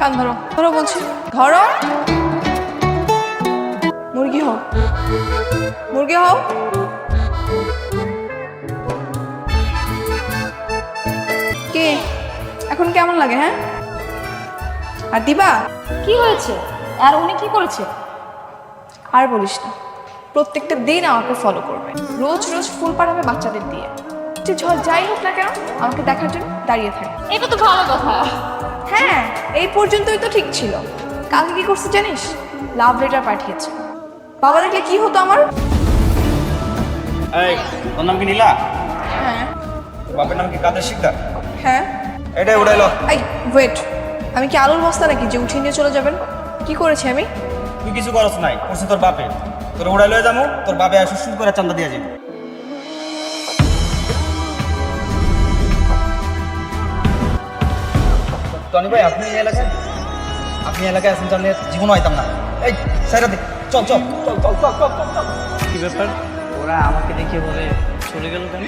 কান ধরো, ধরো বলছি, ধরো। মুরগি হও, মুরগি হও। কে এখন কেমন লাগে? হ্যাঁ, আর দিবা? কি হয়েছে? আর উনি কি করেছে? আর বলিস না, প্রত্যেকটা দিন আমাকে ফলো করবে, রোজ রোজ ফুল পাঠাবে বাচ্চাদের দিয়ে। যে ঝড় যাই হোক না কেন আমাকে দেখার জন্য দাঁড়িয়ে থাকে। এটা তো ভালো কথা। হ্যাঁ, এই পর্যন্তই তো ঠিক ছিল। কালকে কি করছে জানিস? লাভ লেটার পাঠিয়েছে। বাবা দেখলে কি হতো আমার? এই, তোর নাম কি নীলা? হ্যাঁ। বাপের নাম কি কাদের শিকদার? হ্যাঁ। এটাই উড়াইলো। এই ওয়েট, আমি কি আলুর বস্তা নাকি যে উঠিয়ে নিয়ে চলে যাবেন? কি করেছি আমি? তুই কিছু করছ নাই, করছে তোর বাপে। তোর উড়াই লয়ে যাবো, তোর বাপে আসে শুরু করে চান্দা দিয়ে যাবে। টনি ভাই, আপনি এই এলাকায় আছেন জানলে জীবনও আইতাম না। এই সাইরা দে, চল চল চল চল চল চল চল চল। কি ব্যাপার, ওরা আমাকে দেখে বলে চলে গেল কেন?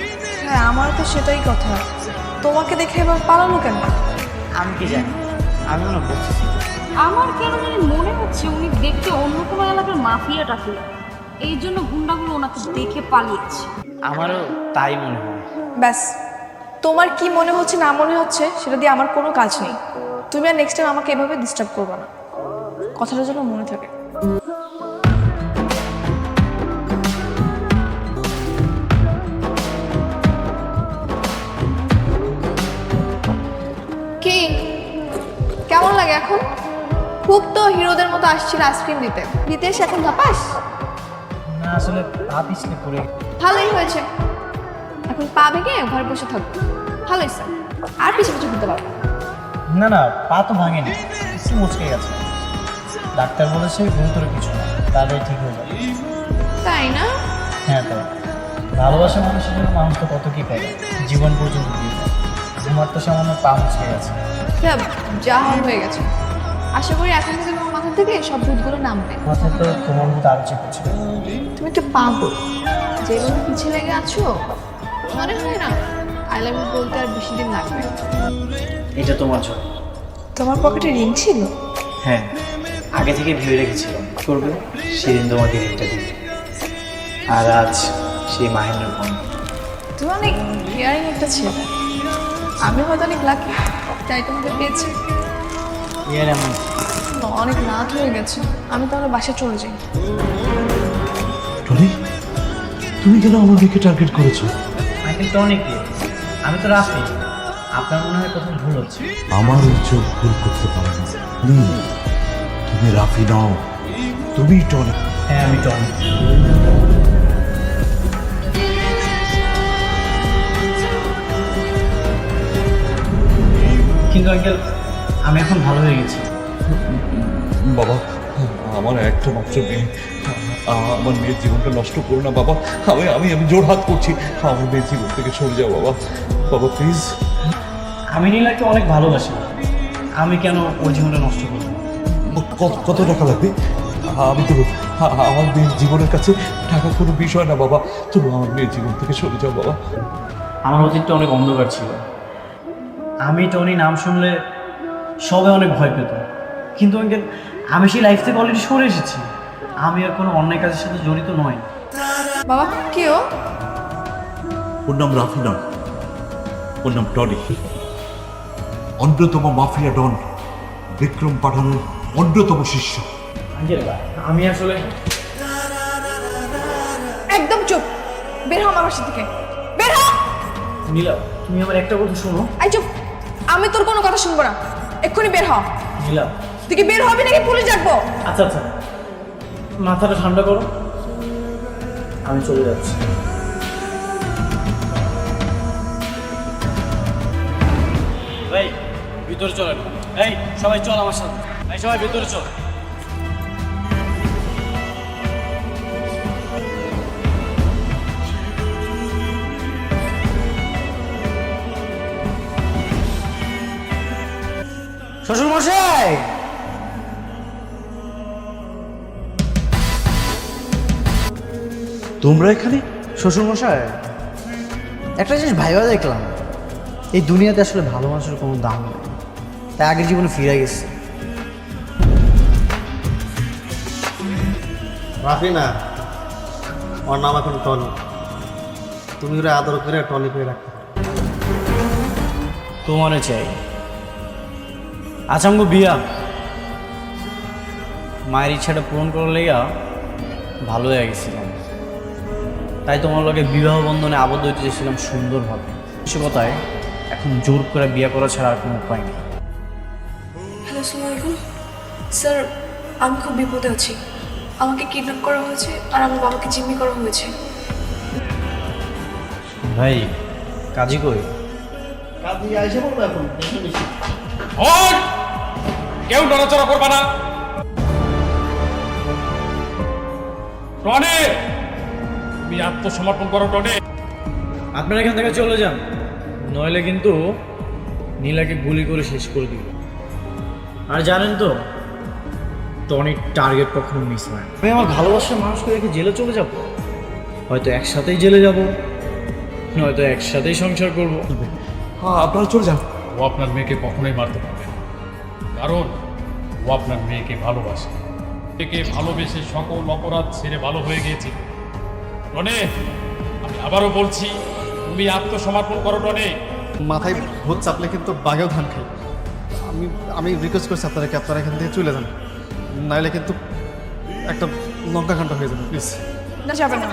হ্যাঁ, আমার তো সেটাই কথা। তোমাকে দেখে এবার পালানো কেন? আমি কি জানি, আমি মনে করছি। আমার কেন জানি মনে হচ্ছে উনি দেখতে অন্য কোনো এলাকার মাফিয়া টাফিয়া, এই জন্য গুন্ডাগুলো ওনাকে দেখে পালিয়েছে। আমারও তাই মনে হয়। ব্যাস, তোমার কি মনে হচ্ছে না মনে হচ্ছে সেটা দিয়ে আমার কোনো কাজ নেই। তুমি আর নেক্সট টাইম আমাকে এভাবে ডিস্টার্ব করবে না, কথাটা যেন মনে থাকে। কি কেমন লাগে এখন? খুব তো হিরোদের মতো আসছিল আইসক্রিম দিতে দিতে এসে এখন ধাপাস। না আসলে ভাবিস না করে। ভালোই হয়েছে, এখন পা ভেঙে ঘরে বসে থাকবো। ভালোই স্যার, আর পিছু পিছু ঘুরতে পারবো। না না, পা তো ভাঙেনি, একটু মুচকে গেছে। ডাক্তার বলেছে গুরুতর কিছু না, তাহলে ঠিক হয়ে যাবে। তাই না? হ্যাঁ তাই। ভালোবাসা মানুষের জন্য মানুষ তো কত কি করে, জীবন পর্যন্ত দিয়ে দেয়। আমার তো সামান্য পা মুচকে গেছে। হ্যাঁ, যা হয়ে গেছে। আশা করি এখন থেকে তোমার মাথা থেকে সব ভূতগুলো নামবে। মাথায় তো তোমার মতো আরো চেপে ছিল। তুমি একটা পাগল, যেভাবে পিছিয়ে লেগে আছো মনে হয় না আই লাভ ইউ বলতে আর বেশি দিন লাগবে। এটা তোমার জন্য। তোমার পকেটে রিং ছিল? হ্যাঁ, আগে থেকে ভেবে রেখেছিলাম করবে, সেদিন তোমাকে রিংটা দিবে। আর আজ সেই মাহিনের ফোন। তুমি অনেক কেয়ারিং একটা ছেলে। আমি হয়তো অনেক লাকি, তাই তোমাকে পেয়েছি। ইয়ার এমন অনেক রাত হয়ে গেছে, আমি তাহলে বাসায় চলে যাই। টনি, তুমি কেন আমার দিকে টার্গেট করেছো? মাইকেল তো অনেক প্রিয়, আমি তো রাফি। আপনার মনে হয় কোথাও ভুল হচ্ছে। আমার ওই চোখ ভুল করতে পারে না। তুমি রাফি নও, তুমি টনি। হ্যাঁ আমি টনি। কিন্তু আঙ্কেল, আমি এখন ভালো হয়ে গেছি। বাবা, আমার একটা মাত্র মেয়ে, আমার মেয়ের জীবনটা নষ্ট করো না বাবা। আমি জোর হাত করছি, আমার মেয়ের জীবন থেকে সরে যাও বাবা। বাবা প্লিজ। আমি নীলাকে অনেক ভালোবাসি, আমি কেন ওই জীবনটা নষ্ট করবো? কত টাকা লাগবে? আমি দেবো। আমার মেয়ের জীবনের কাছে টাকা কোনো বিষয় না বাবা। তুমি আমার মেয়ের জীবন থেকে সরে যাও বাবা। আমার অতীতটা অনেক অন্ধকার ছিল। আমি টনি নাম শুনলে সবাই অনেক ভয় পেত, কিন্তু আঙ্কেল আমি সেই লাইফ থেকে অলরেডি সরে এসেছি। আমি আর কোনো অন্যায় কাজের সাথে জড়িত নই। বাবা কেউ? ওর নাম রাফি নয়, ওর নাম টনি। অন্যতম মাফিয়া ডন বিক্রম পাঠানের অন্যতম শিষ্য। আঙ্কেল আমি আসলে একদম চুপ, বের হও আমার বাসা থেকে, বের হও। নীলা, তুমি আমার একটা কথা শোনো। আই চুপ, আমি তোর কোনো কথা শুনবো না, এক্ষুনি বের হ। নীলা, তুই কি বের হবি নাকি পুলিশ ডাকবো? আচ্ছা আচ্ছা, মাথাটা ঠান্ডা করো, আমি চলে যাচ্ছি। এই ভিতরে চলেন, এই সবাই চল আমার সাথে, এই সবাই ভিতরে চল। শ্বশুর মশাই, তোমরা এখানে? শ্বশুর মশাই, একটা জিনিস ভাইবা দেখলাম, এই দুনিয়াতে আসলে ভালো মানুষের কোনো দাম নেই, তাই আগের জীবনে ফিরে গেছে। রাফি না, ওর নাম এখন টনি। তুমি ওরা আদর করে টনি পেয়ে রাখতে পারো। তোমারে চাই। আচ্ছা আমগো বিয়া মায়ের ইচ্ছাটা পূরণ করার লেগা ভালো হয়ে গেছিলাম, তাই তোমার লগে বিবাহ বন্ধনে আবদ্ধ হইতে চেয়েছিলাম সুন্দরভাবে। সে কথায় এখন জোর করে বিয়ে করা ছাড়া আর কোনো উপায় নেই। হ্যালো, আসসালামু আলাইকুম স্যার। আমি খুব বিপদে আছি। আমাকে কিডন্যাপ করা হয়েছে আর আমার বাবাকে জিম্মি করা হয়েছে। ভাই কাজী কই? কাজে আইসে বলবো এখন। কেউ নড়াচড়া করবা না। টনি, তুমি আত্মসমর্পণ করো টনি। আপনারা এখান থেকে চলে যান, নইলে কিন্তু নীলাকে গুলি করে শেষ করে দিব। আর জানেন তো টনির টার্গেট কখনো মিস হয় না। আমি আমার ভালোবাসার মানুষকে রেখে জেলে চলে যাব, হয়তো একসাথেই জেলে যাব, নয়তো একসাথেই সংসার করব। হ্যাঁ, আপনারা চলে যান। ও আপনার মেয়েকে কখনোই মারতে পারবে না, কারণ ও আপনার মেয়েকে ভালোবাসে। মেয়েকে ভালোবেসে সকল অপরাধ ছেড়ে ভালো হয়ে গিয়েছে। টনে, আমি আবারও বলছি, তুমি আত্মসমর্পণ করো টনে। মাথায় ভূত চাপলে কিন্তু বাঘেও ধান খাই। আমি রিকোয়েস্ট করছি আপনারা এখান থেকে চলে যান, নাইলে কিন্তু একটা লঙ্কা কাণ্ড হয়ে যাবে। প্লিজ। না, যাবে না।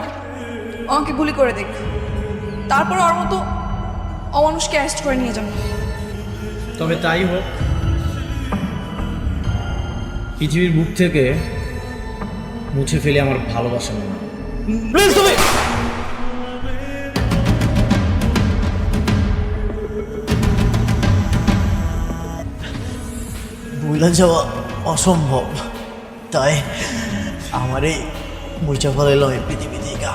আমাকে গুলি করে দেখ, তারপর ওর মতো অমানুষকে অ্যারেস্ট করে নিয়ে যান। তবে তাই হোক, পৃথিবীর বুক থেকে মুছে ফেলে আমার ভালোবাসা না। প্লিজ তুমি ভুলে যাওয়া অসম্ভব, তাই আমার এই মুচা ফেলাইলাম এই পৃথিবী থেকে।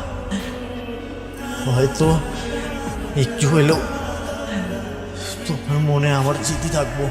হয়তো একটু হলেও তোমার মনে আমার জিতে থাকবো।